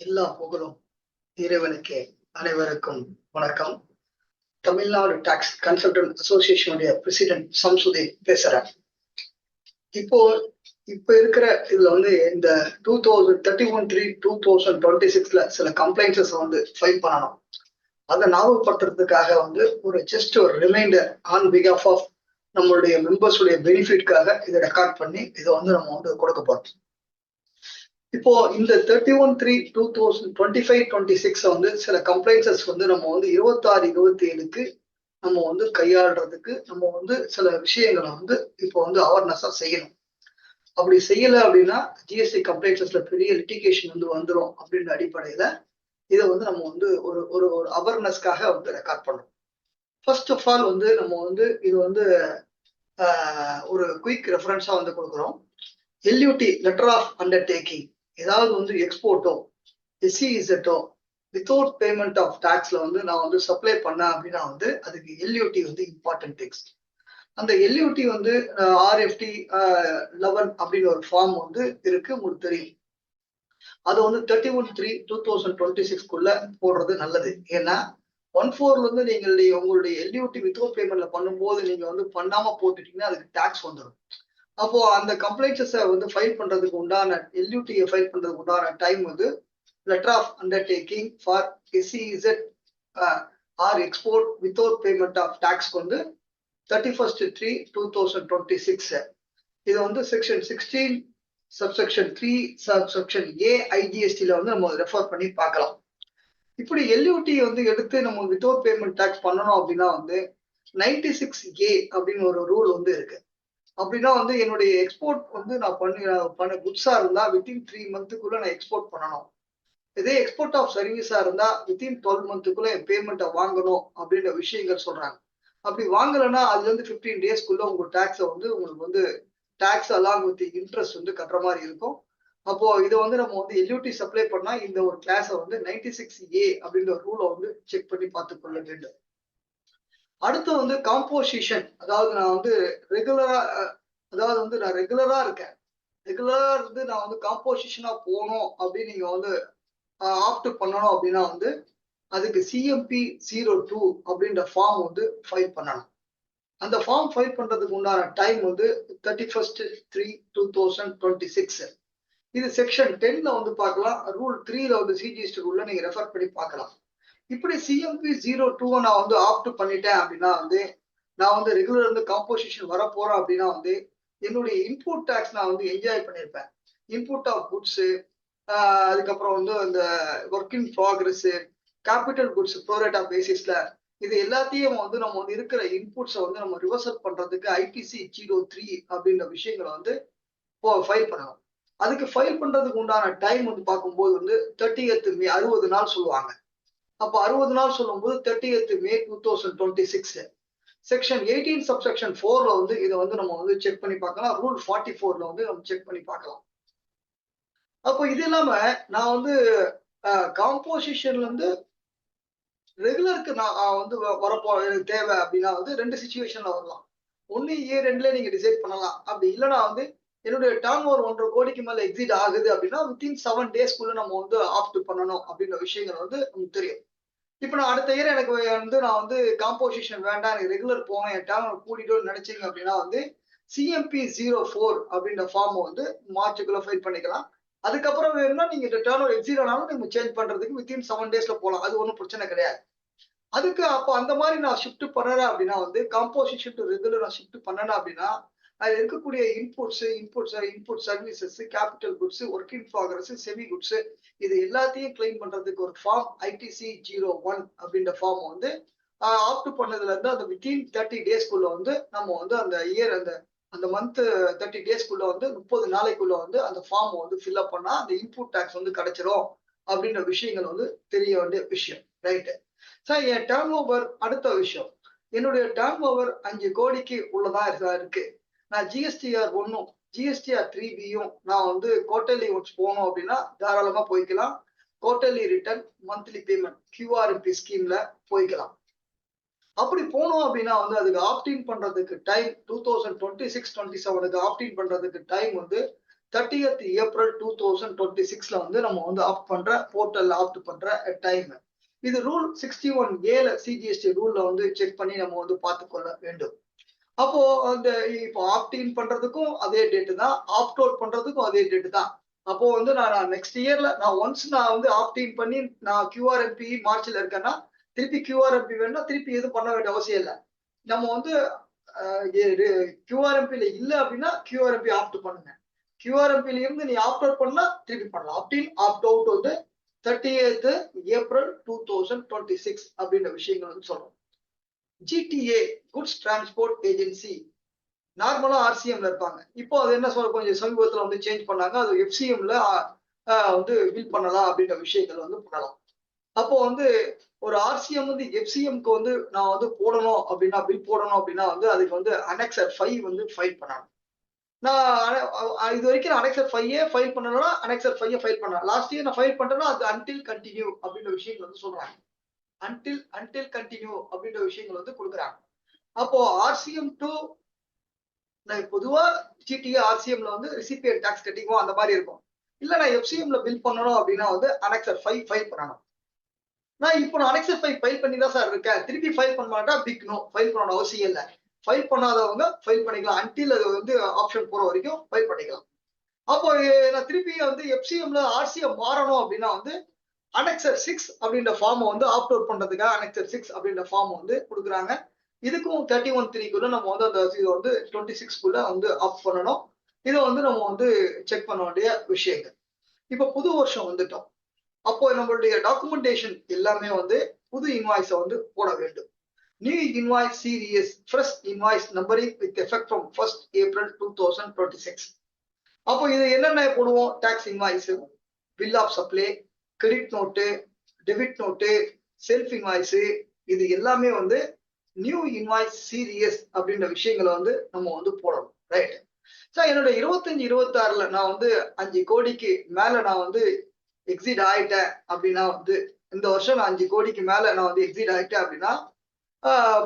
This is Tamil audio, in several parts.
எல்லா புகழும் இறைவனுக்கே. அனைவருக்கும் வணக்கம். தமிழ்நாடு டாக்ஸ் கன்சல்டன்ட் அசோசியேஷனுடைய பிரசிடென்ட் சம்சுதீன் பேசுறேன். இப்போ இருக்கிற இதுல இந்த 2031/3/2026 சில கம்ப்ளைண்ட்ஸஸ் ஃபைல் பண்ணணும். அதை ஞாபகப்படுத்துறதுக்காக ஒரு ஜஸ்ட் ஒரு ரிமைண்டர் ஆன் பிகாஃப் ஆஃப் நம்மளுடைய மெம்பர்ஸுடைய பெனிஃபிட்காக இதை ரெக்கார்ட் பண்ணி இதை நம்ம கொடுக்க போறோம். இப்போ இந்த 31/3/2025-26 சில கம்ப்ளைண்ட்ஸஸ் நம்ம 26-27க்கு நம்ம கையாளுறதுக்கு நம்ம சில விஷயங்களை இப்போ அவேர்னஸா செய்யணும். அப்படி செய்யல அப்படின்னா ஜிஎஸ்டி கம்ப்ளைண்ட்ஸஸ்ல பெரிய லிட்டிகேஷன் வந்துடும் அப்படின்ற அடிப்படையில இதை நம்ம ஒரு ஒரு ஒரு அவேர்னஸ்க்காக ரெக்கார்ட் பண்ணோம். ஃபர்ஸ்ட் ஆஃப் ஆல் நம்ம இது ஒரு குயிக் ரெஃபரன்ஸா கொடுக்குறோம். எல்யூடி லெட்டர் ஆஃப் அண்டர்டேக்கிங், ஏதாவது எக்ஸ்போர்ட்டோ எஸ்சிஇசட்டோ வித்தவுட் பேமெண்ட் ஆஃப் டாக்ஸ்ல நான் சப்ளை பண்ணேன் அப்படின்னா அதுக்கு எல்யூடி இம்பார்ட்டன்ட் டெக்ஸ்ட். அந்த எல்யூடி RFT 11 அப்படின்னு ஒரு ஃபார்ம் இருக்கு, உங்களுக்கு தெரியும். அது 31/3/2026 போடுறது நல்லது. ஏன்னா 14 நீங்களுடைய உங்களுடைய எல்யூடி வித்தவுட் பேமெண்ட்ல பண்ணும்போது நீங்க பண்ணாம போட்டுட்டீங்கன்னா அதுக்கு டாக்ஸ் வந்துடும். அப்போ அந்த கம்ப்ளைண்ட்ஸை ஃபைல் பண்றதுக்கு உண்டான எல்யூடியை ஃபைல் பண்றதுக்கு உண்டான time letter of undertaking for SEZ or export without payment of tax 31/3/2026. இது section 16 subsection 3 subsection A IGST நம்ம ரெஃபர் பண்ணி பார்க்கலாம். இப்படி எல்யூடி எடுத்து நம்ம வித்தவுட் பேமெண்ட் டாக்ஸ் பண்ணணும் அப்படின்னா 96A அப்படின்னு ஒரு ரூல் இருக்கு. அப்படின்னா என்னுடைய எக்ஸ்போர்ட் நான் பண்ண குட்ஸா இருந்தா வித்தின் 3 மந்த்துக்குள்ள நான் எக்ஸ்போர்ட் பண்ணணும். இதே எக்ஸ்போர்ட் ஆஃப் சர்வீஸா இருந்தா வித்தின் 12 மந்த்துக்குள்ள என் பேமெண்ட்டை வாங்கணும் அப்படின்ற விஷயங்கள் சொல்றாங்க. அப்படி வாங்கலைன்னா அதுல 15 டேஸ்க்குள்ள உங்க டாக்ஸை உங்களுக்கு டாக்ஸ் அலாங் வித் இன்ட்ரெஸ்ட் கட்டுற மாதிரி இருக்கும். அப்போ இதை நம்ம எல்யூடி சப்ளை பண்ணா இந்த ஒரு கிளாஸை 96A அப்படின்ற ரூலை செக் பண்ணி பார்த்துக்கொள்ள வேண்டும். அடுத்து காம்போசிஷன், அதாவது நான் ரெகுலரா நான் ரெகுலரா இருக்கேன், ரெகுலரா நான் காம்போசிஷனா போகணும் அப்படின்னு நீங்க ஆப்ட் பண்ணணும் அப்படின்னா அதுக்கு CMP 02 அப்படின்ற ஃபார்ம் ஃபைல் பண்ணணும். அந்த ஃபார்ம் ஃபைல் பண்றதுக்கு உண்டான டைம் 31/3/2026. இது செக்ஷன் 10ல பார்க்கலாம். ரூல் 3ல CGST ரூல்ல நீங்க ரெஃபர் பண்ணி பார்க்கலாம். இப்படி CMP 02 நான் ஆப்ட் பண்ணிட்டேன் அப்படின்னா நான் ரெகுலர் காம்போசிஷன் வர போறேன் அப்படின்னா என்னுடைய இன்புட் டாக்ஸ் நான் என்ஜாய் பண்ணிருப்பேன். இன்புட் ஆஃப் குட்ஸ், அதுக்கப்புறம் அந்த work in progress, capital goods pro rata பேசிஸ்ல இது எல்லாத்தையும் நம்ம இருக்கிற இன்புட்ஸை நம்ம ரிவர்சல் பண்றதுக்கு ITC 03 அப்படின்ற விஷயங்களை ஃபைல் பண்ணணும். அதுக்கு ஃபைல் பண்றதுக்கு உண்டான டைம் பார்க்கும்போது 30th May 60 நாள் சொல்லுவாங்க. அப்போ 60 நாள் சொல்லும்போது 30th May 2026 செக்ஷன் 18 சப்செக்ஷன் 4ல இதை நம்ம செக் பண்ணி பார்க்கலாம். ரூல் 44ல நம்ம செக் பண்ணி பார்க்கலாம். அப்போ இது இல்லாம நான் காம்போசிஷன்ல ரெகுலருக்கு நான் வரப்போ எனக்கு தேவை அப்படின்னா 2 சிச்சுவேஷன்ல வரலாம். ஒன்னு A2ல நீங்க டிசைட் பண்ணலாம். அப்படி இல்லைன்னா என்னுடைய டர்ன் ஓவர் 1.5 கோடிக்கு மேல எக்ஸிட் ஆகுது அப்படின்னா வித்தின் 7 டேஸ்க்குள்ள நம்ம ஆப்ட் பண்ணணும் அப்படின்ற விஷயங்கள் நமக்கு தெரியும். இப்ப நான் அடுத்த இயர் எனக்கு நான் காம்போசிஷன் வேண்டாம், எனக்கு ரெகுலர் போகணும், என் டர்ன் ஓவர் கூட்டிட்டு நினைச்சீங்க அப்படின்னா CMP 04 அப்படின்ற ஃபார்ம் மார்ச்சுக்குள்ள ஃபைல் பண்ணிக்கலாம். அதுக்கப்புறம் வேணும்னா நீங்க டர்ன் ஓவர் எக்ஸிட் ஆனாலும் நீங்க சேஞ்ச் பண்றதுக்கு வித்தின் 7 டேஸ்ல போகலாம். அது ஒன்றும் பிரச்சனை கிடையாது. அதுக்கு அப்போ அந்த மாதிரி நான் ஷிஃப்ட் பண்ணறேன் அப்படின்னா காம்போசிஷன் டு ரெகுலர் நான் ஷிஃப்ட் பண்ணேன் அப்படின்னா அது இருக்கக்கூடிய input services, capital goods, work in progress, semi goods இது எல்லாத்தையும் கிளைம் பண்றதுக்கு ஒரு ஃபார்ம் ITC 01 அப்படின்ற ஃபார்ம் ஆப்ட் பண்ணதுல இருந்து அந்த வித்தின் 30 டேஸ்க்குள்ள நம்ம அந்த இயர் அந்த மந்த் 30 டேஸ்க்குள்ள 30 நாளைக்குள்ள அந்த ஃபார்ம் ஃபில் அப் பண்ணா அந்த இன்புட் டாக்ஸ் கிடைச்சிரும் அப்படின்ற விஷயங்கள் தெரிய வேண்டிய விஷயம். ரைட்டு சார், என் டர்ன் ஓவர் அடுத்த விஷயம். என்னுடைய டர்ன் ஓவர் 5 கோடிக்கு உள்ளதா இருக்கு. நான் GSTR 1 GSTR 3Bயும் நான் குவார்டர்லி ஒன்ஸ் போகணும் அப்படின்னா தாராளமா போய்க்கலாம். Quarterly return, monthly payment QRMP ஸ்கீம்ல போய்க்கலாம். அப்படி போனோம் அப்படின்னா அதுக்கு ஆப்டின் பண்றதுக்கு டைம் 2026-27க்கு ஆப்டின் பண்றதுக்கு டைம் 30th April 2026ல வந்து நம்ம வந்து ஆப்ட் பண்ற போர்ட்டல் ஆப்ட் பண்ற டைம். இது ரூல் 61A சிஜிஎஸ்டி ரூல்ல வந்து செக் பண்ணி நம்ம வந்து பார்த்துக்கொள்ள வேண்டும். அப்போ அந்த இப்போ ஆப்டின் பண்றதுக்கும் அதே டேட்டு தான், ஆப்ட் அவுட் பண்றதுக்கும் அதே டேட்டு தான். அப்போ வந்து நான் நெக்ஸ்ட் இயர்ல நான் ஒன்ஸ் நான் வந்து ஆப்டின் பண்ணி நான் QRMP மார்ச்ல இருக்கேன்னா திருப்பி QRMP வேணும்னா திருப்பி எதுவும் பண்ண வேண்டிய அவசியம் இல்லை. நம்ம வந்து QRMPல இல்ல அப்படின்னா QRMP ஆப்ட் பண்ணுங்க. QRMPல இருந்து நீ ஆப்ட் அவுட் பண்ணா திருப்பி பண்ணலாம். ஆப்டின் ஆப்ட் அவுட் வந்து 30th April 2026 அப்படின்ற விஷயங்கள் வந்து சொல்றோம். GTA குட்ஸ் டிரான்ஸ்போர்ட் ஏஜென்சி நார்மலா RCMல இருப்பாங்க. இப்போ அது என்ன சொல்ல கொஞ்சம் சமீபத்துல வந்து சேஞ்ச் பண்ணாங்க. அது FCMல வந்து பில் பண்ணலாம் அப்படின்ற விஷயங்கள் வந்து பண்ணலாம். அப்போ வந்து ஒரு RCM வந்து FCMக்கு வந்து நான் வந்து போடணும் அப்படின்னா பில் போடணும் அப்படின்னா வந்து அதுக்கு வந்து அனெக்சர் 5 வந்து ஃபைல் பண்ணணும். நான் இது வரைக்கும் அனெக்சர் 5ஏ ஃபைல் பண்ணணும்னா அனெக்சர் 5 ஃபைல் பண்ணலாம். லாஸ்ட் இயர் நான் ஃபைல் பண்றேன்னா அது அன்டில் கண்டினியூ அப்படின்ற விஷயங்கள் வந்து சொல்றாங்க. அன்டில் கண்டினியூ அப்படின்ற விஷயங்கள் வந்து கொடுக்குறாங்க. அப்போ RCM டு நான் பொதுவா GTA RCMல வந்து ரிசிபியன்ட் டாக்ஸ் கட்டிக்குவோம் அந்த மாதிரி இருக்கும். இல்ல நான் FCMல பில் பண்ணணும் அப்படின்னா வந்து அனெக்சர் 5 ஃபைல் பண்ணணும். நான் இப்போ நான் அனெக்சர் 5 ஃபைல் பண்ணி தான் சார் இருக்கேன். திருப்பி ஃபைல் பண்ண மாட்டா பிக் நோ ஃபைல் பண்ணணும் அவசியம் இல்லை. ஃபைல் பண்ணாதவங்க ஃபைல் பண்ணிக்கலாம். அன்டில் அது வந்து ஆப்ஷன் போற வரைக்கும் ஃபைல் பண்ணிக்கலாம். அப்போ நான் திருப்பி வந்து FCMல RCM மாறணும் அப்படின்னா வந்து அனெக்சர் 6 அப்படின்ற ஃபார்மை வந்து ஆப்ட் அவுட் பண்றதுக்காக அனெக்சர் 6 அப்படின்ற ஃபார்ம் வந்து கொடுக்குறாங்க. இதுக்கும் 31(3) நம்ம வந்து அந்த இதை வந்து 26 வந்து ஆப்ட் பண்ணணும். இதை வந்து நம்ம வந்து செக் பண்ண வேண்டிய விஷயங்கள். இப்போ புது வருஷம் வந்துட்டோம். அப்போ நம்மளுடைய டாக்குமெண்டேஷன் எல்லாமே வந்து புது இன்வாய்ஸை வந்து போட வேண்டும். New invoice series fresh invoice numbering with effect from 1st April 2026. அப்போ இது என்னென்ன போடுவோம்? Tax invoice, bill of supply, credit note, debit note, self invoice, இது எல்லாமே வந்து நியூ இன்வாய்ஸ் சீரியஸ் அப்படின்ற விஷயங்களை வந்து நம்ம வந்து போடணும். ரைட். சார் என்னோட 25-26ல நான் வந்து 5 கோடிக்கு மேல நான் வந்து எக்ஸிட் ஆயிட்டேன் அப்படின்னா வந்து இந்த வருஷம் நான் 5 கோடிக்கு மேல நான் வந்து எக்ஸிட் ஆயிட்டேன் அப்படின்னா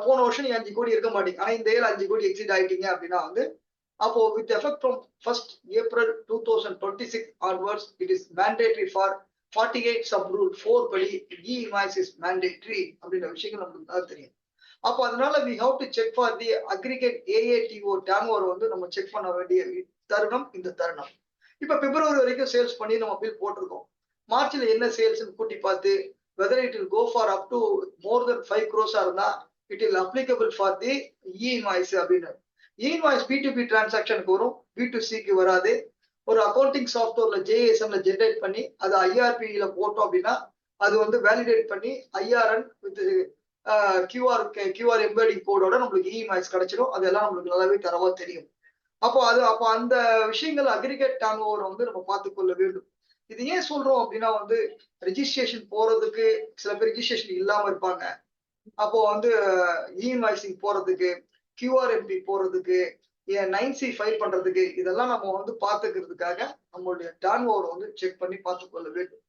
போன வருஷம் நீங்க 5 கோடி இருக்க மாட்டீங்க. ஆனா இந்த ஏழு 5 கோடி எக்ஸிட் ஆயிட்டீங்க அப்படின்னா வந்து அப்போ with effect from 1st April 2026 onwards it is mandatory for 48 sub rule 4 படி e-invoice is mandatory அப்படின்ற விஷயங்கள் நமக்கு தெரியும். அப்போ அதனால we have to check for the aggregate AATO turnover வந்து நம்ம செக் பண்ண வேண்டிய தருணம் இந்த தருணம். இப்ப பிப்ரவரி வரைக்கும் சேல்ஸ் பண்ணி நம்ம பில் போட்டிருக்கோம். மார்ச்ல என்ன சேல்ஸ் கூட்டி பார்த்து whether it will go for up to more than 5 crores இருந்தா it will applicable for the e-invoice அப்படின்னு. e-invoice B2B டிரான்சாக்ஷனுக்கு வரும், B2Cக்கு வராது. ஒரு அக்கௌண்டிங் சாஃப்ட்வேர்ல JSMல ஜெனரேட் பண்ணி அது IRPல போட்டோம் அப்படின்னா அது வந்து வேலிடேட் பண்ணி IRN வித் QR எம்பெடிங் கோடோட நம்மளுக்கு e-invoice கிடைச்சிடும். அதெல்லாம் நம்மளுக்கு நல்லாவே தரவா தெரியும். அப்போ அந்த விஷயங்கள் அக்ரிகேட் டர்ன் ஓவர் வந்து நம்ம பார்த்துக்கொள்ள வேண்டும். இது ஏன் சொல்றோம் அப்படின்னா வந்து ரெஜிஸ்ட்ரேஷன் போறதுக்கு சில பேர் ரெஜிஸ்ட்ரேஷன் இல்லாம இருப்பாங்க. அப்போ வந்து இன்வாய்சிங் போறதுக்கு, QRMP போறதுக்கு, 9C ஃபைல் பண்றதுக்கு இதெல்லாம் நம்ம வந்து பார்த்துக்கிறதுக்காக நம்மளுடைய டர்ன் ஓவர் வந்து செக் பண்ணி பார்த்துக்கொள்ள வேண்டும்.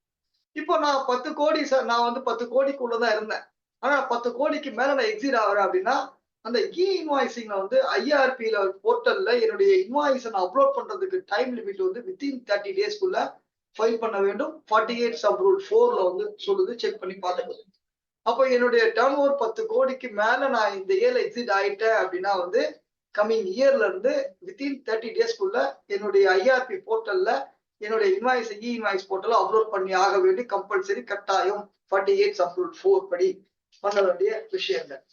இப்போ நான் 10 கோடி சார் நான் வந்து 10 கோடிக்குள்ளதான் இருந்தேன். ஆனா 10 கோடிக்கு மேல நான் எக்ஸிட் ஆகிறேன் அப்படின்னா அந்த இன்வாய்சிங்ல வந்து IRPல போர்ட்டல்ல என்னுடைய இன்வாய்ஸை நான் அப்லோட் பண்றதுக்கு டைம் லிமிட் வந்து வித்தின் 30 டேஸ்க்குள்ள ஃபைல் பண்ண வேண்டும். 48 சப் ரூல் 4ல வந்து சொல்லுது, செக் பண்ணி பார்த்துக்கணும். அப்போ என்னுடைய டர்ன் ஓவர் 10 கோடிக்கு மேல நான் இந்த இயர்ல எக்ஸிட் ஆயிட்டேன் அப்படின்னா வந்து கம்மிங் இயர்ல இருந்து வித்தின் 30 டேஸ்க்குள்ள என்னுடைய IRP போர்ட்டல்ல என்னுடைய இன்வாய்ஸ் போர்ட்டல் அப்லோட் பண்ணி ஆக வேண்டிய கம்பல்சரி கட்டாயம் 48 சப் ரூல் 4 படி பண்ண வேண்டிய விஷயங்கள்.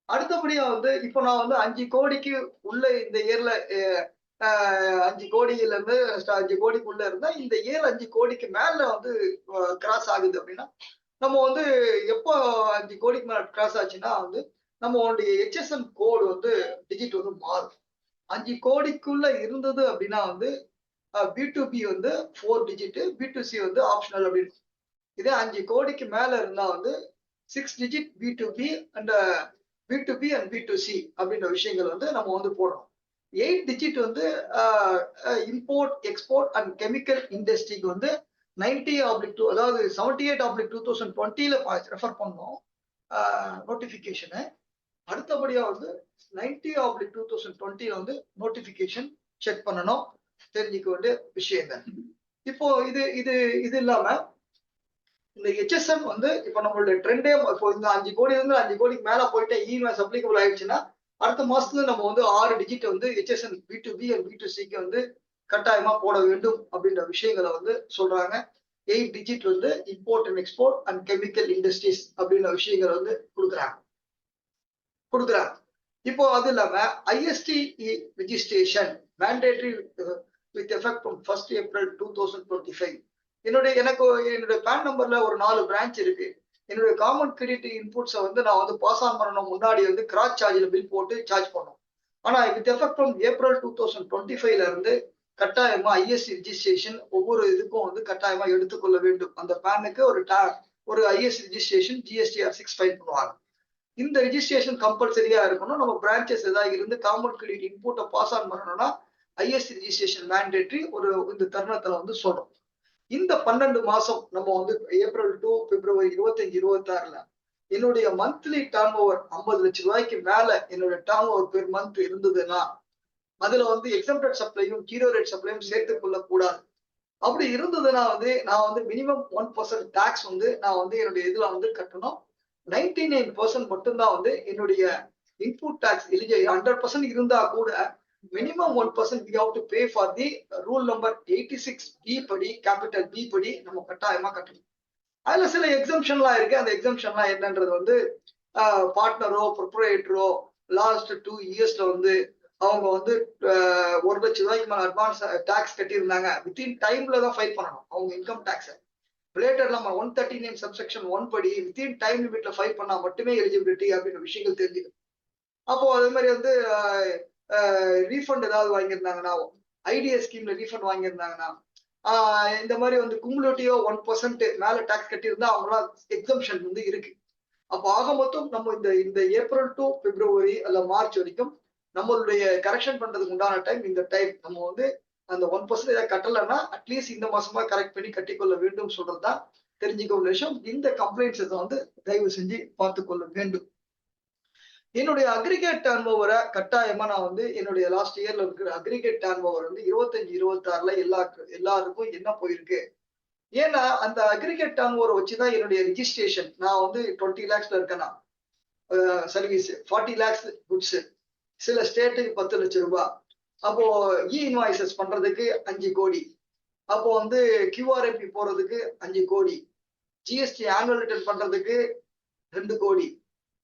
அடுத்தபடியா வந்து இப்போ நான் வந்து 5 கோடிக்கு உள்ள இந்த இயர்ல 5 கோடியில இருந்து 5 கோடிக்குள்ள இருந்தா இந்த இயர் 5 கோடிக்கு மேல வந்து கிராஸ் ஆகுது அப்படின்னா நம்ம வந்து எப்போ 5 கோடிக்கு மேல கிராஸ் ஆச்சுன்னா வந்து நம்மளுடைய HSN கோடு வந்து டிஜிட் வந்து மாறும். 5 கோடிக்குள்ள இருந்தது அப்படின்னா வந்து B2B வந்து 4 டிஜிட், B2C வந்து ஆப்ஷனல் அப்படின்னு. இதே 5 கோடிக்கு மேல இருந்தா வந்து 6 digit B2B and B2B and B2C அப்படின்ற விஷயங்கள் வந்து நம்ம வந்து போடணும். 8 டிஜிட் வந்து இம்போர்ட் எக்ஸ்போர்ட் அண்ட் கெமிக்கல் இண்டஸ்ட்ரிக்கு வந்து 90/2 அதாவது 78/2020ல ரெஃபர் பண்ணோம் நோட்டிபிகேஷனு. அடுத்தபடியா வந்து 90/2020ல வந்து நோட்டிபிகேஷன் செக் பண்ணணும். தெரிஞ்சுக்க வேண்டிய விஷயங்கள். இப்போ இது இது இது இல்லாம இந்த HSM வந்து இப்ப நம்மளுடைய ட்ரெண்டே இப்போ இந்த 5 கோடி இருந்து 5 கோடிக்கு மேல போயிட்டு இன்வாய்ஸ் அப்ளிகபிள் ஆயிடுச்சுன்னா அடுத்த மாசத்துல நம்ம வந்து 6 டிஜிட் வந்து HSM B2B அண்ட் B2Cக்கு வந்து கட்டாயமா போட வேண்டும் அப்படின்ற விஷயங்களை வந்து சொல்றாங்க. 8 டிஜிட் வந்து import and export and chemical industries அப்படின்ற விஷயங்களை வந்து கொடுக்குறாங்க. இப்போ அது இல்லாம ISTE registration mandatory with effect from 1st April 2025. என்னுடைய பேன் நம்பர்ல ஒரு 4 பிரான்ச் இருக்கு. என்னுடைய காமன் கிரெடிட் இன்புட்ஸை வந்து நான் வந்து பாஸ் ஆன் பண்ணணும் முன்னாடி வந்து கிராஸ் சார்ஜ்ல பில் போட்டு சார்ஜ் பண்ணோம். ஆனா வித் எஃபெக்ட் ஃப்ரம் April 2025ல இருந்து கட்டாயமா IST ரெஜிஸ்ட்ரேஷன் ஒவ்வொரு இதுக்கும் வந்து கட்டாயமா எடுத்துக்கொள்ள வேண்டும். அந்த பேனுக்கு ஒரு IST ரெஜிஸ்ட்ரேஷன் GSTR 6 ஃபைல் பண்ணுவாங்க. இந்த ரெஜிஸ்ட்ரேஷன் கம்பல்சரியா இருக்கணும். நம்ம பிரான்ச்சஸ் ஏதாவது இருந்து காமன் கிரெடிட் இன்புட்டை பாஸ் ஆன் பண்ணணும்னா IST ரெஜிஸ்ட்ரேஷன் மேண்டேட்டரி இந்த தருணத்துல வந்து சொல்றோம். இந்த 12 மாசம் நம்ம வந்து ஏப்ரல் டு பிப்ரவரி 25-26ல என்னுடைய மந்த்லி டர்ன் ஓவர் 50 லட்சம் ரூபாய்க்கு மேல என்னுடைய டர்ன் ஓவர் பெர் மந்த் இருந்ததுன்னா அதுல வந்து எக்ஸம்ப்டட் சப்ளையும் ஜீரோ ரேட் சப்ளையும் சேர்த்துக் கொள்ள கூடாது. அப்படி இருந்ததுன்னா வந்து நான் வந்து மினிமம் 1% டாக்ஸ் வந்து நான் வந்து என்னுடைய இதுல வந்து கட்டணும். 99% மட்டும்தான் வந்து என்னுடைய இன்புட் டாக்ஸ் எலிஜிபிள். 100% இருந்தா கூட minimum 1% we have to pay for the rule number 86B படி கேபிட்டல் B படி நம்ம கட்டாயமா கட்டணும். அதுல சில எக்ஸம்ஷன்லாம் இருக்கு. அந்த எக்ஸம்ஷன்லாம் என்னன்றது வந்து பார்ட்னரோ ப்ரொப்ரைட்டரோ லாஸ்ட் 2 இயர்ஸ்ல வந்து அவங்க வந்து 1 லட்சம் ரூபாய்க்கு மேல அட்வான்ஸ் டாக்ஸ் கட்டியிருந்தாங்க. வித்தின் டைம்ல தான் ஃபைல் பண்ணணும் அவங்க இன்கம் டாக்ஸ். ரிலேட்டட் நம்ம 139 சப்செக்ஷன் 1 படி வித்தின் டைம் லிமிட்ல ஃபைல் பண்ணா மட்டுமே எலிஜிபிலிட்டி அப்படின்ற விஷயங்கள் தெரிஞ்சுது. அப்போ அதே மாதிரி வந்து ரீஃபண்ட் ஏதாவது வாங்கியிருந்தாங்கன்னா IDS ஸ்கீம்ல ரீஃபண்ட் வாங்கியிருந்தாங்கன்னா இந்த மாதிரி வந்து குமுலேட்டிவா 1% மேல டாக்ஸ் கட்டியிருந்தா அவங்களாம் எக்ஸம்ஷன் வந்து இருக்கு. அப்போ ஆக மொத்தம் நம்ம இந்த ஏப்ரல் டு பிப்ரவரி அல்ல மார்ச் வரைக்கும் நம்மளுடைய கரெக்ஷன் பண்றதுக்கு உண்டான டைம் இந்த டைம் நம்ம வந்து அந்த 1% ஏதாவது கட்டலைன்னா அட்லீஸ்ட் இந்த மாசமா கரெக்ட் பண்ணி கட்டிக்கொள்ள வேண்டும் சொல்றதுதான் தெரிஞ்சுக்க உள்ள விஷயம். இந்த கம்ப்ளைண்ட்ஸை வந்து தயவு செஞ்சு பார்த்து கொள்ள வேண்டும். என்னுடைய அக்ரிகேட் டர்ன் ஓவரை கட்டாயமா நான் வந்து என்னுடைய லாஸ்ட் இயர்ல இருக்கிற அக்ரிகேட் டர்ன் ஓவர் வந்து 25-26ல எல்லாருக்கும் என்ன போயிருக்கு. ஏன்னா அந்த அக்ரிகேட் டர்ன் ஓவர் வச்சுதான் என்னுடைய ரெஜிஸ்ட்ரேஷன் நான் வந்து 20 lakhsல இருக்கேன்னா சர்வீஸ் 40 lakhs குட்ஸ், சில ஸ்டேட்டுக்கு 10 லட்சம் ரூபாய். அப்போ இன்வாய்சஸ் பண்றதுக்கு 5 கோடி, அப்போ வந்து QRMP போறதுக்கு 5 கோடி, GST ஆனுவல் ரிட்டர்ன் பண்றதுக்கு 2 கோடி,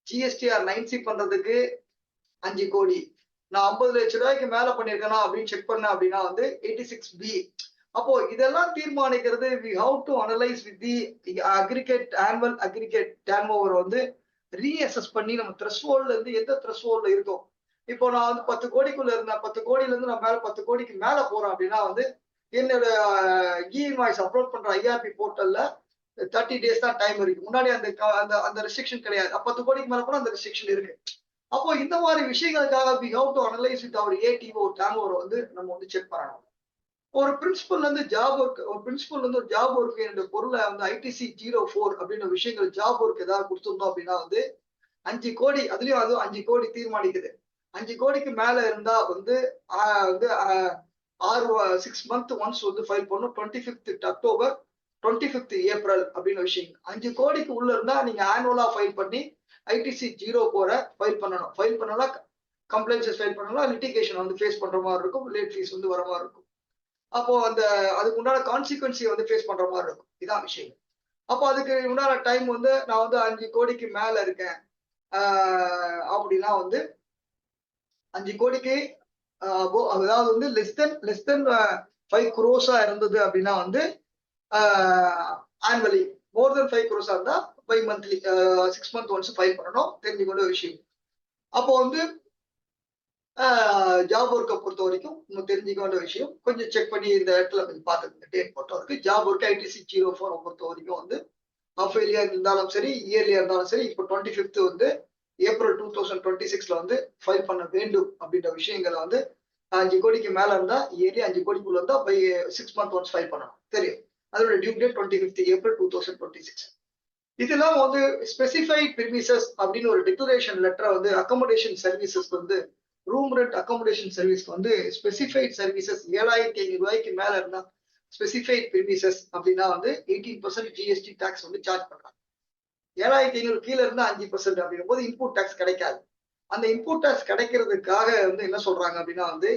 GSTR 9C பண்றதுக்கு 5 கோடி. நான் 50 லட்சம் ரூபாய்க்கு மேல பண்ணிருக்கேனா அப்படின்னு செக் பண்ண அப்படின்னா வந்து 86B. அப்போ இதெல்லாம் தீர்மானிக்கிறது we have to analyze with the aggregate annual aggregate turnover வந்து ரீஅசஸ் பண்ணி நம்ம த்ரெஷ்ஹோல்ட்ல இருந்து எந்த த்ரெஷ்ஹோல்ட்ல இருக்கோம். இப்போ நான் வந்து 10 கோடிக்குள்ள இருந்தேன், 10 கோடியில இருந்து நான் மேல 10 கோடிக்கு மேல போறேன் அப்படின்னா வந்து என்னோட இன்வாய்ஸ் அப்லோட் பண்ற IRP போர்ட்டல்ல 30 days தான் டைம் இருக்கு. முன்னாடி அந்த ரெஸ்ட்ரிக்ஷன் கிடையாது. 10 கோடிக்கு மேல கூட அந்த ரெஸ்ட்ரிக்ஷன் இருக்கு. அப்போ இந்த மாதிரி விஷயங்களுக்காக we have to analyze with our ATO turnover வந்து நம்ம வந்து செக் பண்ணணும். ஒரு பிரின்சிபல்ல இருந்து ஜாப் ஒர்க், ஒரு பிரின்சிபல் வந்து ஒரு ஜாப் ஒர்க் என்னுடைய பொருளை வந்து ITC 04 அப்படின்ற விஷயங்கள் ஜாப் ஒர்க் ஏதாவது கொடுத்துருந்தோம் அப்படின்னா வந்து 5 கோடி, அதுலயும் அதுவும் 5 கோடி தீர்மானிக்குது. 5 கோடிக்கு மேல இருந்தா வந்து 6 month ஒன்ஸ் வந்து ஃபைல் பண்ணும். 25th October 25th April அப்படின்னு விஷயம். 5 கோடிக்கு உள்ள இருந்தா நீங்க ஆனுவலா ஃபைல் பண்ணி ITC 04 ஃபைல் பண்ணணும். ஃபைல் பண்ணலாம், கம்ப்ளைண்ட்ஸ் ஃபைல் பண்ணலாம், லிட்டிகேஷன் வந்து ஃபேஸ் பண்ற மாதிரி இருக்கும், லேட் ஃபீஸ் வந்து வர மாதிரி இருக்கும். அப்போ அதுக்கு உண்டான கான்சிக்வன்சியை வந்து ஃபேஸ் பண்ற மாதிரி இருக்கும். இதான் விஷயம். அப்போ அதுக்கு உண்டான டைம் வந்து நான் வந்து 5 கோடிக்கு மேல இருக்கேன் அப்படின்னா வந்து 5 கோடிக்கு அதாவது வந்து less than 5 crores இருந்தது அப்படின்னா வந்து ஆனுவலி, மோர் தென் 5 crores இருந்தா by monthly 6 month once file பண்ணணும். தெரிஞ்சுக்கொண்ட விஷயம். அப்போ வந்து ஜாப் ஒர்க்கை பொறுத்த வரைக்கும் நம்ம தெரிஞ்சுக்க வேண்டிய விஷயம் கொஞ்சம் செக் பண்ணி இந்த இடத்துல கொஞ்சம் பார்த்துக்கோங்க. டேட் பொறுத்த வரைக்கும் ஜாப் ஒர்க் ITC 04 பொறுத்த வரைக்கும் வந்து ஹாஃப் இயர்லியா இருந்தாலும் சரி, இயர்லியா இருந்தாலும் சரி, இப்போ 25th வந்து April 2026ல வந்து ஃபைல் பண்ண வேண்டும் அப்படின்ற விஷயங்களை வந்து 5 கோடிக்கு மேல இருந்தா இயர்லி, 5 கோடிக்குள்ள இருந்தா பை 6 month ஒன்ஸ் ஃபைல் பண்ணணும். தெரியும். அதோட டியூ டேட் 25th April 2026. இதெல்லாம் வந்து ஸ்பெசிஃபைட் பிரிமிசஸ் அப்படின்னு ஒரு டிக்ளரேஷன் லெட்டரை வந்து அக்கமடேஷன் சர்வீசஸ் வந்து ரூம் ரெண்ட் அகாமடேஷன் சர்வீஸ்க்கு வந்து ஸ்பெசிஃபைட் சர்வீசஸ் 7,500 ரூபாய்க்கு மேல இருந்தா ஸ்பெசிஃபைட் பெர்மிசஸ் அப்படின்னா வந்து 18% ஜிஎஸ்டி டாக்ஸ் வந்து சார்ஜ் பண்றாங்க. 7,500 கீழே இருந்தா 5% அப்படின்னும் போது இன்புட் டாக்ஸ் கிடைக்காது. அந்த இன்புட் டாக்ஸ் கிடைக்கிறதுக்காக வந்து என்ன சொல்றாங்க அப்படின்னா வந்து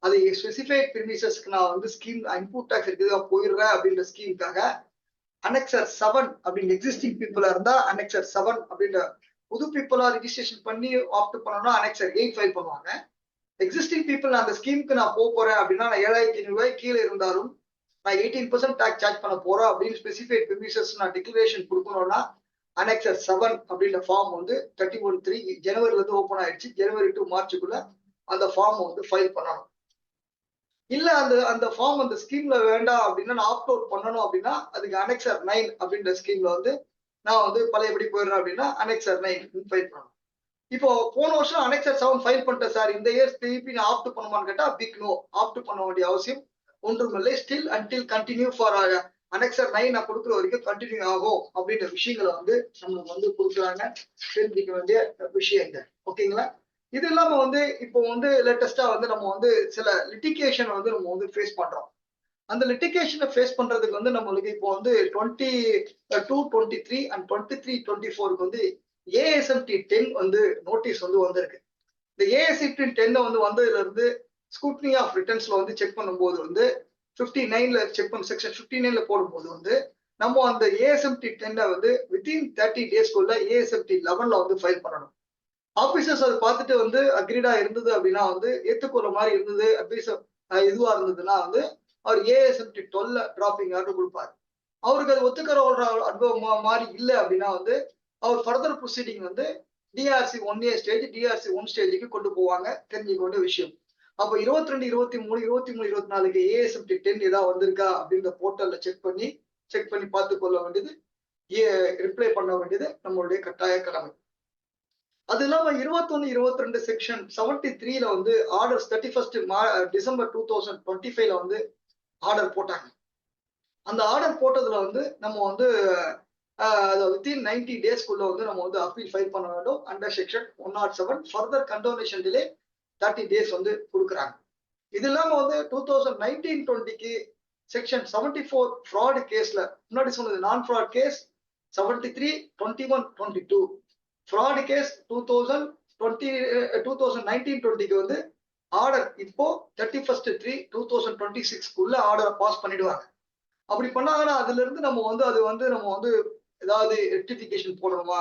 அது ஸ்பெசிஃபைட் பெர்மிசஸ்க்கு நான் வந்து ஸ்கீம் இன்புட் டாக்ஸ் இருக்குது போயிடுறேன் அப்படின்ற ஸ்கீமுக்காக அனெக்சர் 7 அப்படின்னு எக்ஸிஸ்டிங் பீப்புளா இருந்தா அனெக்சர் 7 அப்படின்ற புது பீப்புளா ரிஜிஸ்ட்ரேஷன் பண்ணி ஆப்ட் பண்ணணும்னா அனெக்சர் 8 ஃபைல் பண்ணுவாங்க. எக்ஸிஸ்டிங் பீப்புள் அந்த ஸ்கீமுக்கு நான் போறேன் அப்படின்னா நான் 7,500 ரூபாய் கீழே இருந்தாலும் நான் 18% டாக்ஸ் சார்ஜ் பண்ண போறேன் அப்படின்னு ஸ்பெசிஃபைட் பெர்மிசஸ் நான் டிக்ளரேஷன் கொடுக்கணும்னா அனெக்சர் 7 அப்படின்ற ஃபார்ம் வந்து 31/3 ஜனவரில இருந்து ஓபன் ஆயிடுச்சு. ஜனவரி டு மார்ச்சுக்குள்ள அந்த ஃபார்ம் வந்து ஃபைல் பண்ணணும். இல்ல அந்த ஃபார்ம் அந்த ஸ்கீம்ல வேண்டாம் அப்படின்னா நான் ஆப்ட் அவுட் பண்ணணும் அப்படின்னா அதுக்கு அனெக்சர் 9 அப்படின்ற ஸ்கீம்ல வந்து நான் வந்து பழையபடி போயிடுறேன் அப்படின்னா அனெக்சர் 9 ஃபைல் பண்ணணும். இப்போ போன வருஷம் அனெக்சர் 7 ஃபைல் பண்ணிட்டேன் சார், இந்த இயர் திருப்பி நான் ஆப்ட் பண்ணுமான்னு கேட்டா பிக் நோ, ஆப்ட் பண்ண வேண்டிய அவசியம் ஒன்றுமில்லை. Still until continue for annexure 9 நான் கொடுக்குற வரைக்கும் கண்டினியூ ஆகும் அப்படின்ற விஷயங்களை வந்து நம்மளுக்கு வந்து கொடுக்குறாங்க. தெரிஞ்சுக்க வேண்டிய விஷயங்கள். ஓகேங்களா? இது இல்லாம வந்து இப்போ வந்து லேட்டஸ்டா வந்து நம்ம வந்து சில லிட்டிகேஷன் வந்து நம்ம வந்து ஃபேஸ் பண்றோம். அந்த லிட்டிகேஷனை ஃபேஸ் பண்றதுக்கு வந்து நம்மளுக்கு இப்போ வந்து 22-23 அண்ட் 23-24க்கு வந்து ஏஎஸ்எம்டி 10 வந்து நோட்டீஸ் வந்து வந்திருக்கு. இந்த ஏஎஸ்எம்டி 10 வந்து வந்ததுல இருந்து ஸ்கூட்னி ஆஃப் ரிட்டர்ன்ஸ்ல வந்து செக் பண்ணும்போது வந்து 59ல செக் பண்ண செக்ஷன் 59ல போடும்போது வந்து நம்ம அந்த ஏஎஸ்எம்டி 10 வந்து வித்தின் 30 டேஸ்க்குள்ள ஏஎஸ்எம்டி 11ல வந்து ஃபைல் பண்ணணும். ஆபீசர்ஸ் அதை பார்த்துட்டு வந்து அக்ரீடா இருந்தது அப்படின்னா வந்து ஏத்துக்கொள்ள மாதிரி இருந்தது அட்வைஸ் இதுவா இருந்ததுன்னா வந்து அவர் ஏஎஸ்எம்டி 12ல டிராப்பிங் ஆர்டர் கொடுப்பாரு. அவருக்கு அது ஒத்துக்கிற மாதிரி இல்லை அப்படின்னா வந்து அவர் ஃபர்தர் ப்ரொசீடிங் வந்து டிஆர்சி 1A ஸ்டேஜ் டிஆர்சி 1 ஸ்டேஜுக்கு கொண்டு போவாங்க. தெரிஞ்சுக்க வேண்டிய விஷயம். அப்போ 22, 23, 23, 24க்கு ஏஎஸ்எம்டி 10 ஏதாவது வந்திருக்கா அப்படின்ற போர்ட்டல்ல செக் பண்ணி பார்த்து கொள்ள வேண்டியது, ரிப்ளை பண்ண வேண்டியது நம்மளுடைய கட்டாய கடமை. அது இல்லாம 21, 22 செக்ஷன் 73ல வந்து ஆர்டர்ஸ் 31 டிசம்பர் 2025ல வந்து ஆர்டர் போட்டாங்க. அந்த ஆர்டர் போட்டதுல வந்து நம்ம வந்து வித்தின் 90 டேஸ்க்குள்ள வந்து நம்ம வந்து அப்பீல் ஃபைல் பண்ண வேண்டும். Under section 107 further condonation delay 30 days வந்து கொடுக்குறாங்க. இது இல்லாம வந்து 2019-20க்கு செக்ஷன் 74 ஃப்ராட் கேஸ்ல முன்னாடி சொன்னது நான் ஃப்ராட் கேஸ் 73, 21, 22 ஃப்ராட் கேஸ் 2019-20க்கு வந்து ஆர்டர் இப்போ 31/3/2026க்குள்ள ஆர்டரை பாஸ் பண்ணிடுவாங்க. அப்படி பண்ணாங்கன்னா அதுல இருந்து நம்ம வந்து ஏதாவது ரெக்டிஃபிகேஷன் போடணுமா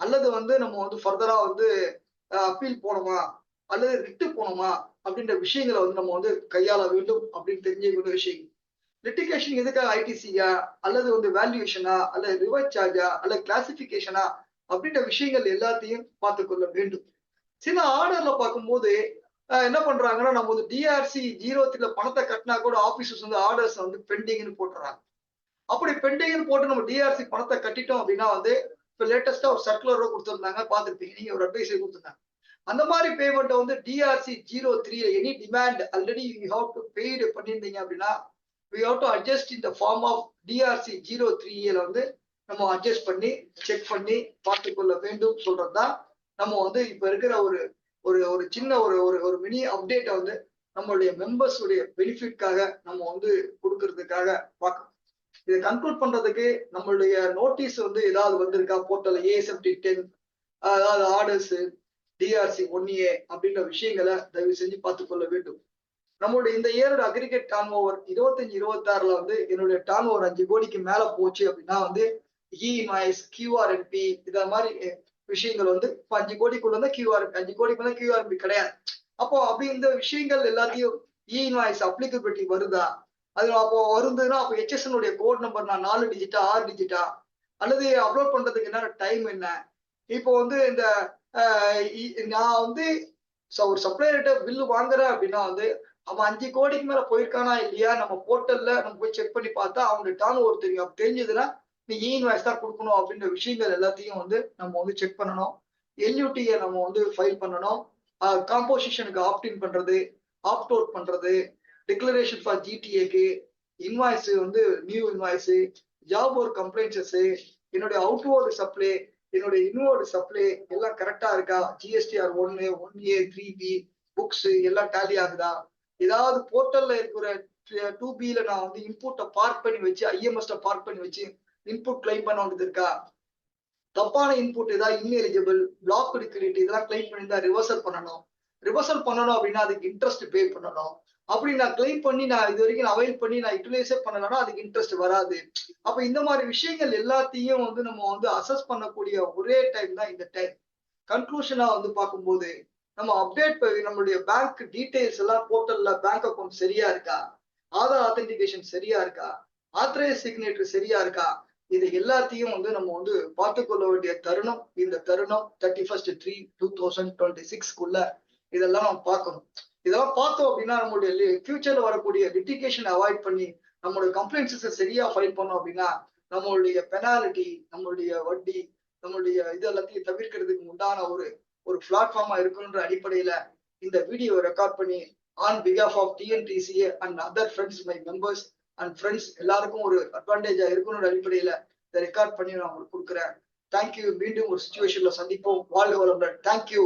அல்லது வந்து நம்ம வந்து ஃபர்தரா வந்து அப்பீல் போடணுமா அல்லது ரிட்டு போகணுமா அப்படின்ற விஷயங்களை வந்து நம்ம வந்து கையாள வேண்டும் அப்படின்னு தெரிஞ்சுக்கிற விஷயம். லிட்டிகேஷன் எதுக்காக ஐடிசியா அல்லது வந்து வேல்யூவேஷனா அல்லது ரிவர்ஸ் சார்ஜா அல்லது கிளாசிபிகேஷனா அப்படின்ற விஷயங்கள் எல்லாத்தையும் பார்த்து கொள்ள வேண்டும். சில ஆர்டர்ல பார்க்கும்போது என்ன பண்றாங்கன்னா நம்ம வந்து டிஆர்சி 03ல பணத்தை கட்டினா கூட ஆபீசர்ஸ் வந்து ஆர்டர்ஸ் வந்து பெண்டிங்னு போட்டுறாங்க. அப்படி பெண்டிங்னு போட்டு நம்ம டிஆர்சி பணத்தை கட்டிட்டோம் அப்படின்னா வந்து இப்ப லேட்டஸ்டா ஒரு சர்க்குலரோ கொடுத்துருந்தாங்க, பார்த்துருப்பீங்க, நீங்க ஒரு அட்வைஸை கொடுத்துருந்தாங்க. அந்த மாதிரி பேமெண்ட்டை வந்து டிஆர்சி 03ல any demand already you have to paid பண்ணியிருந்தீங்க அப்படின்னா we have to adjust in the form of DRC 03A வந்து நம்ம அட்ஜஸ்ட் பண்ணி செக் பண்ணி பார்த்துக்கொள்ள வேண்டும் சொல்றதுதான் நம்ம வந்து இப்ப இருக்கிற ஒரு சின்ன ஒரு மினி அப்டேட்டை வந்து நம்மளுடைய மெம்பர்ஸ் உடைய பெனிஃபிட்காக நம்ம வந்து கொடுக்கறதுக்காக பார்க்கணும். இதை கன்க்ளூட் பண்றதுக்கு நம்மளுடைய நோட்டீஸ் வந்து ஏதாவது வந்திருக்கா போர்ட்டல் ஏஎஸ்எம்டி 10 அதாவது ஆர்டர்ஸ் டிஆர்சி 1A அப்படின்ற விஷயங்களை தயவு செஞ்சு பார்த்துக்கொள்ள வேண்டும். நம்மளுடைய இந்த இயரோட அக்ரிகேட் டர்ன் ஓவர் 25-26ல வந்து என்னுடைய டர்ன் ஓவர் 5 கோடிக்கு மேல போச்சு அப்படின்னா வந்து இஎம்ஐஸ் கியூஆர்என்பி இத மாதிரி விஷயங்கள் வந்து இப்போ 5 கோடிக்குள்ள தான் கியூஆர்என்பி 5 கோடிக்குள்ள கியூஆர்என்பி கிடையாது. அப்போ அப்படி இந்த விஷயங்கள் எல்லாத்தையும் இஎம்ஐஸ் அப்ளிகபிலிட்டி வருதா, அது அப்போ வருதுன்னா அப்போ ஹெச்எஸ்என் கோட் நம்பர் நான் 4 டிஜிட்டா 6 டிஜிட்டா அல்லது அப்லோட் பண்றதுக்கு என்ன டைம் என்ன. இப்போ வந்து இந்த நான் வந்து ஒரு சப்ளையர்கிட்ட பில்லு வாங்குறேன் அப்படின்னா வந்து அவன் 5 கோடிக்கு மேல போயிருக்கானா இல்லையா நம்ம போர்ட்டல்ல நம்ம போய் செக் பண்ணி பார்த்தா அவனுடைய டர்ன் ஓவர் தெரியும். அப்படி தெரிஞ்சதுன்னா நீ இன்வாய்ஸ் தான் கொடுக்கணும் அப்படின்ற விஷயங்கள் எல்லாத்தையும் வந்து நம்ம வந்து செக் பண்ணணும். எல்யூடியை நம்ம வந்து ஃபைல் பண்ணணும். காம்போசிஷனுக்கு ஆப்டின் பண்றது, ஆப்ட் அவுட் பண்றது, டிக்ளரேஷன் ஃபார் ஜிடிஏக்கு இன்வாய்ஸ் வந்து நியூ இன்வாய்ஸ், ஜாப் ஒர்க் கம்ப்ளைண்ட்ஸஸ், என்னுடைய அவுட்வோர்டு சப்ளை, என்னுடைய இன்வோர்டு சப்ளை எல்லாம் கரெக்டா இருக்கா, ஜிஎஸ்டிஆர் 1A 3B புக்ஸ் எல்லாம் டேலி ஆகுதா, ஏதாவது போர்ட்டல்ல இருக்கிற 2B நான் வந்து இன்புட்டை பார்க் பண்ணி வச்சு ஐஎம்எஸ் பார்க் பண்ணி வச்சு இன்புட் கிளைம் பண்ண வேண்டியது இருக்கா, தப்பான இன்புட் ஏதாவது இன்எலிஜிபிள் பிளாக்டு கிரெடிட் இதெல்லாம் கிளைம் பண்ணியிருந்தா ரிவர்சல் பண்ணணும். ரிவர்சல் பண்ணணும் அப்படின்னா அதுக்கு இன்ட்ரெஸ்ட் பே பண்ணணும். அப்படி நான் கிளைம் பண்ணி நான் இது வரைக்கும் அவைல் பண்ணி நான் யூட்டிலைஸே பண்ணலன்னா அதுக்கு இன்ட்ரெஸ்ட் வராது. அப்ப இந்த மாதிரி விஷயங்கள் எல்லாத்தையும் வந்து நம்ம வந்து அசஸ் பண்ணக்கூடிய ஒரே டைம் தான் இந்த டைம். கன்க்ளூஷனா வந்து பார்க்கும்போது நம்ம அப்டேட் நம்மளுடைய பேங்க் டீடைல்ஸ் எல்லாம் போர்ட்டல்ல பேங்க் அக்கௌண்ட் சரியா இருக்கா, ஆதார் ஆத்தென்டிகேஷன் சரியா இருக்கா, ஆத்தரைஸ் சிக்னேட்டர் சரியா இருக்கா, இது எல்லாத்தையும் வந்து நம்ம வந்து பார்த்துக்கொள்ள வேண்டிய தருணம் இந்த தருணம் 31/3/2026 இதெல்லாம் நம்ம பார்க்கணும். இதெல்லாம் பார்த்தோம் அப்படின்னா நம்மளுடைய ஃபியூச்சர்ல வரக்கூடிய லிட்டிகேஷன் அவாய்ட் பண்ணி நம்மளுடைய கம்ப்ளைண்ட்ஸை சரியா ஃபைல் பண்ணோம் அப்படின்னா நம்மளுடைய பெனாலிட்டி, நம்மளுடைய வட்டி, நம்மளுடைய இது எல்லாத்தையும் தவிர்க்கிறதுக்கு உண்டான ஒரு பிளாட்ஃபார்மா இருக்குன்ற அடிப்படையில இந்த வீடியோ ரெக்கார்ட் பண்ணி ஆன் பிகாஃப் of TNTCA and other friends my members and friends எல்லாருக்கும் ஒரு அட்வான்டேஜா இருக்கணும்ன்ற அடிப்படையில இதை ரெக்கார்ட் பண்ணி நான் உங்களுக்கு கொடுக்குறேன். தேங்க்யூ. மீண்டும் ஒரு சிச்சுவேஷன்ல சந்திப்போம். வாழ்க வளமுடன். தேங்க்யூ.